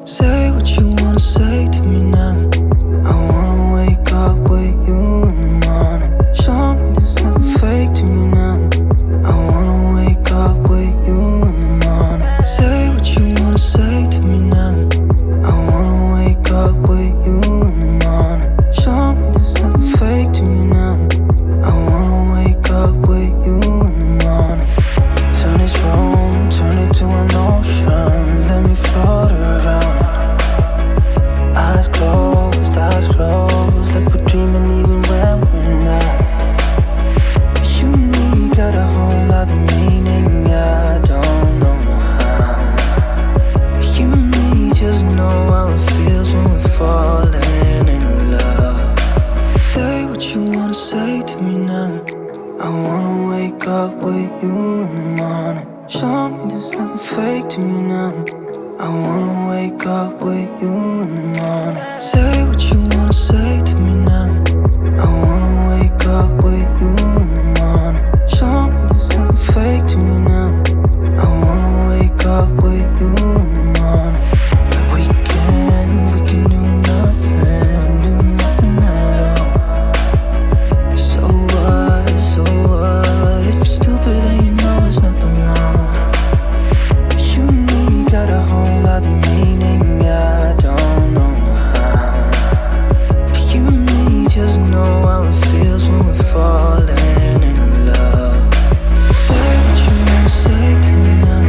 Say what you wanna say to me now. I wanna wake up with you in the morning. Show me there's nothing fake to me now. I wanna wake up with you in the morning. Say what you wanna say to me now. I wanna wake up with you in the morning. Show me there's nothing fake to me now. I wanna wake up with you in the morning. Turn this room, turn it to an ocean. Let me float around. Eyes closed, like we're dreaming even when we're not. You and me got a whole lot of meaning, I don't know how. You and me just know how it feels when we're falling in love. Say what you wanna say to me now. I wanna wake up with you in the morning. Show me there's nothing fake to me now. I wanna wake up with you in the morning. Say what you wanna say to me now. I wanna wake up with you in the morning. Show me there's nothing fake to me now. I wanna wake up with you in the morning. We can do nothing at all. So what, if you're stupid then you know it's nothing wrong. You and me got a whole lot of meaning, I don't know how. You and me just know how it feels when we're falling in love. Say what you wanna say to me now.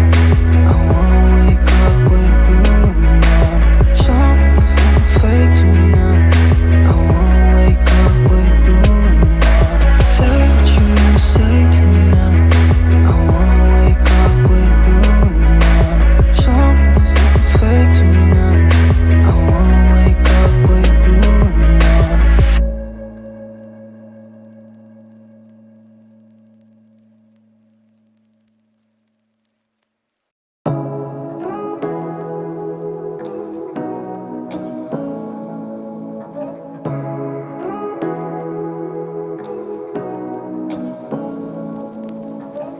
I wanna wake up with you in the morning. Show me there's nothing fake to me now. I wanna wake up with you in the morning. Say what you wanna say to me now. I wanna wake up with you in the morning. Show me there's nothing fake to me now. I wanna wake up with you in the morning.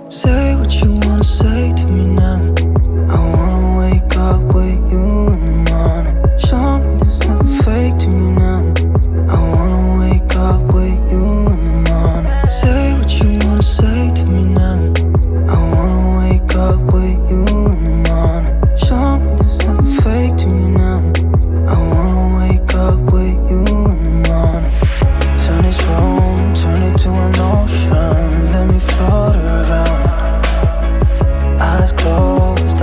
Say what you wanna say to me now. I wanna wake up with you in the morning. Show me there's nothing fake to me now. I wanna wake up with you in the morning. Say what you wanna say to me now. I wanna wake up with you in the morning. Show me there's nothing fake to me now. I wanna wake up with you in the morning. Turn this room, turn it to an ocean. Let me float around. Eyes closed,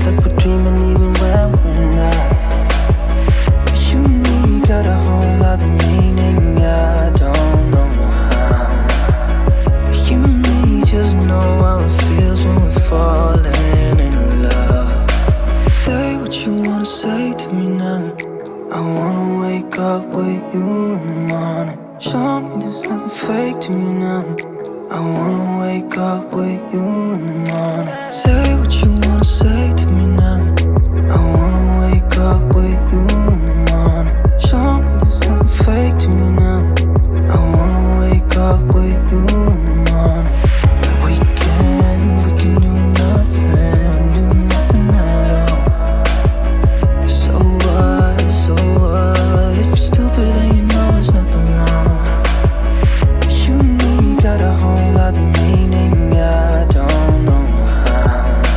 like we're dreaming even when we're not. You and me got a whole lot of meaning, I don't know how. You and me just know how it feels when we're falling in love. Say what you wanna say to me now. I wanna wake up with you in the morning. Show me there's nothing fake to me now. I wanna wake up with you in the morning. Say what you wanna say to me now. I wanna wake up with you in the morning. Show me there's nothing fake to me now. I wanna wake up with you in the morning. We can do nothing at all. So what, if you're stupid then you know it's nothing wrong. You and me got a whole lot of meaning, I don't know how.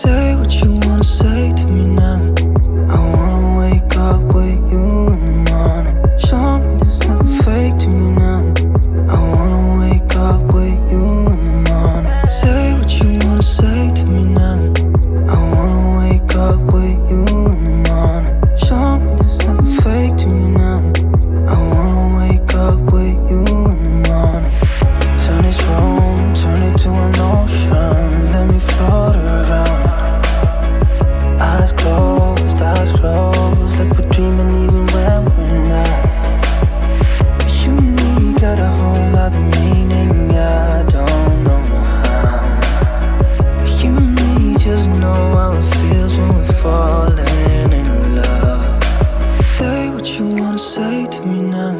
Say what you wanna say to me now. I wanna wake up with you in the morning. Show me there's nothing fake to me now. I wanna wake up with you in the morning. Say what you wanna say to me now. I wanna wake up with you in the morning. Show me there's nothing fake to me now. I wanna wake up with you in the morning. Turn this room, turn it to an ocean. Let me float around. Eyes closed, like we're dreaming even when we're not. You and me got a whole other meaning, I don't know how. You and me just know how it feels when we're falling in love. Say what you wanna say to me now.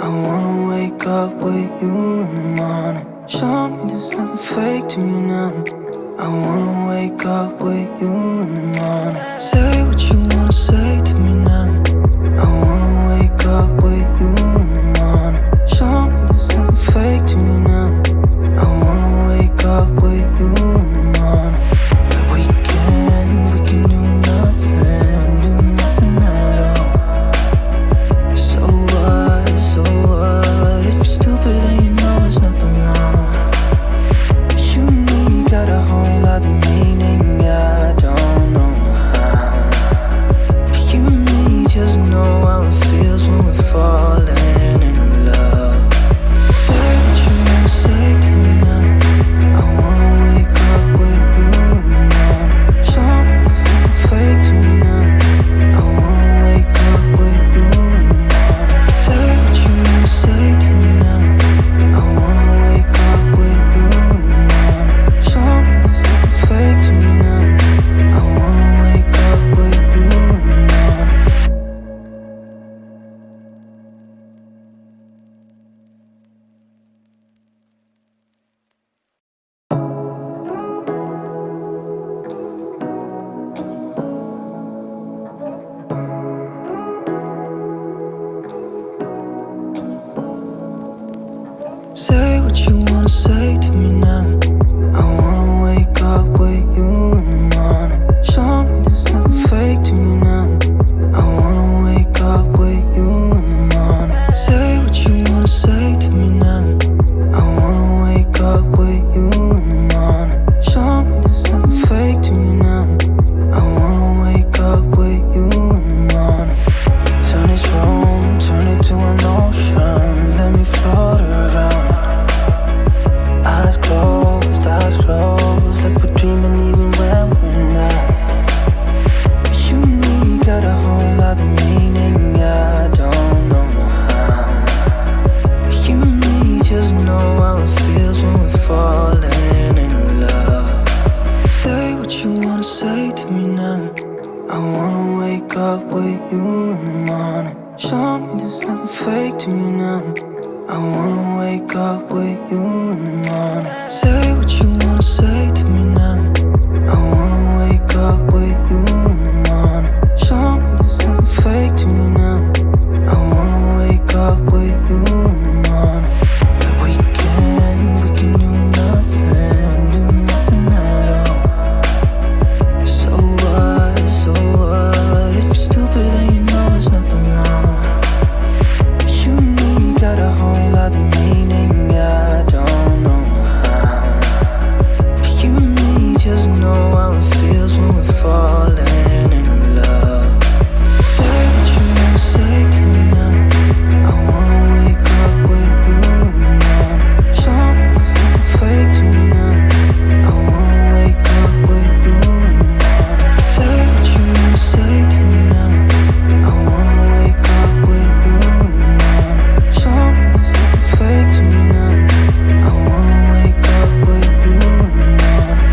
I wanna wake up with you in the morning. Show me there's nothing fake to me now. I wanna wake up with you in the morning. Say what you wanna say to me now. I wanna wake up with you in the morning. Show me there's nothing fake to me now. I wanna wake up with you in the morning. We can do nothing at all. So what, if you're stupid then you know there's nothing wrong. You and me got a whole other meaning, I don't know how. You and me just know how it feels when we're falling in love. Say what you wanna say to me now. I wanna wake up with you in the morning. Show me there's nothing fake to me now. I wanna wake up with you in the morning. Say what you wanna say to me now. I wanna wake up with you in the morning. Show me there's nothing fake to me now. I wanna wake up with you in the morning. Say what you wanna say to me now. I wanna wake up with you in the morning. Show me there's nothing fake to me now. I wanna wake up with you in the morning. Say what you wanna say to me now. I wanna wake up with you in the morning. Show me there's nothing fake to me now. I wanna wake up with you in the morning. Turn this room, turn it to an ocean. Let me float around. Eyes closed, like we're dreaming even when we're not. You and me got a whole other meaning, I don't know how. You and me just know how it feels when we're falling in love. Say what you wanna say to me now. I wanna wake up with you in the morning. Show me there's nothing fake to me now. I wanna wake up with you in the morning. Say what you wanna say to me now. I wanna wake up with you in the morning. Show me there's nothing fake to me now. I wanna wake up with you in the morning. We can do nothing at all. So what, if you're stupid then you know there's nothing wrong. You and me got a whole other meaning, I don't know how. You and me just know how it feels when we're falling in love. Say what you wanna say to me now. I wanna wake up with you in the morning. Show me there's nothing fake to me now. I wanna wake up with you in the morning. Say what you wanna say to me now. I wanna wake up with you in the morning. Show me there's nothing fake to me now. I wanna wake up with you in the morning.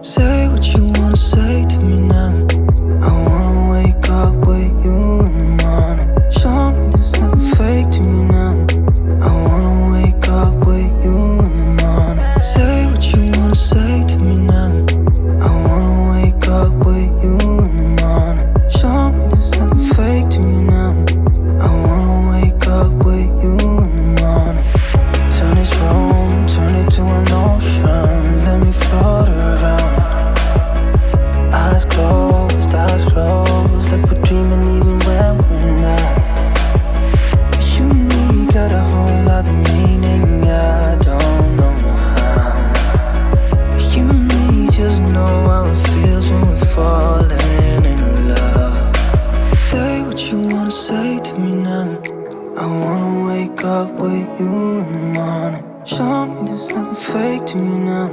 Say what you wanna say to me now. I wanna wake up with you in the morning. Show me there's nothing fake to me now. I wanna wake up with you fake to you now.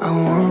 I wanna